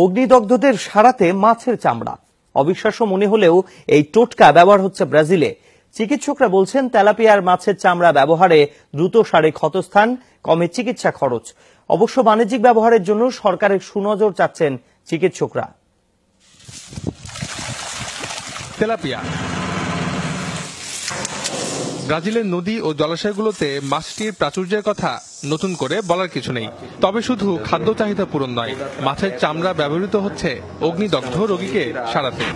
অগ্নিদগ্ধদের সারাতে মাছের চামড়া। অবিশ্বাস্য মনে হলেও এই টোটকা ব্যবহার হচ্ছে ব্রাজিলে। চিকিৎসকরা বলছেন তেলাপিয়ার মাছের চামড়া ব্যবহারে দ্রুত সারে ক্ষতস্থান, কমে চিকিৎসা খরচ। অবশ্য বাণিজ্যিক ব্যবহারের জন্য সরকারের সুনজর চাচ্ছেন চিকিৎসকরা। তেলাপিয়া ব্রাজিলের নদী ও জলাশয়গুলোতে মাছটির প্রাচুর্যের কথা নতুন করে বলার কিছু নেই। তবে শুধু খাদ্য চাহিদা পূরণ নয়, মাছের চামড়া ব্যবহৃত হচ্ছে অগ্নিদগ্ধ রোগীকে সারাতে।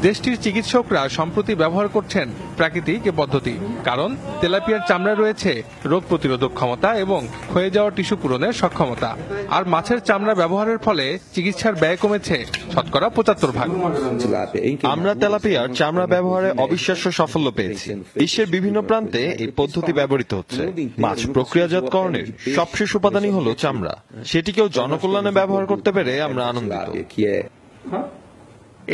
দেশটির চিকিৎসকরা সম্প্রতি ব্যবহার করছেন প্রাকৃতিক এ পদ্ধতি, কারণ তেলাপিয়ার চামড়া রয়েছে রোগ প্রতিরোধক ক্ষমতা এবং ক্ষয়ে যাওয়া টিস্যু পূরণের সক্ষমতা। আর মাছের চামড়া ব্যবহারের ফলে চিকিৎসার ব্যয় কমেছে শতকরা ৭৫%। আমরা তেলাপিয়ার চামড়া ব্যবহারে অবিশ্বাস্য সাফল্য পেয়েছি। বিশ্বের বিভিন্ন প্রান্তে এই পদ্ধতি ব্যবহৃত হচ্ছে। মাছ প্রক্রিয়াজাতকরণের সবশেষ উপাদানই হলো চামড়া। সেটিকেও জনকল্যাণে ব্যবহার করতে পেরে আমরা আনন্দিত।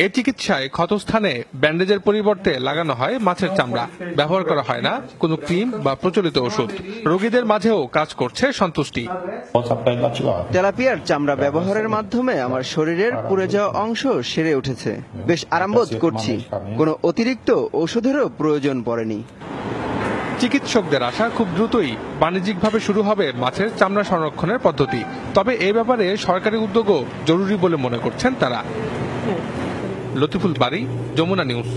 এই চিকিৎসায় ক্ষতস্থানে ব্যান্ডেজের পরিবর্তে লাগানো হয় মাছের চামড়া। ব্যবহার করা হয় না কোনো ক্রিম বা প্রচলিত ওষুধ। রোগীদের মাঝেও কাজ করছে সন্তুষ্টি। তেলাপিয়ার চামড়া ব্যবহারের মাধ্যমে আমার শরীরের পুড়ে যাওয়া অংশ সেরে উঠেছে। বেশ আরামবোধ করছি। কোনো অতিরিক্ত ঔষধেরও প্রয়োজন পড়েনি। চিকিৎসকদের আশা, খুব দ্রুতই বাণিজ্যিকভাবে শুরু হবে মাছের চামড়া সংরক্ষণের পদ্ধতি। তবে এ ব্যাপারে সরকারি উদ্যোগও জরুরি বলে মনে করছেন তারা। লতিফুল বারী, যমুনা নিউজ।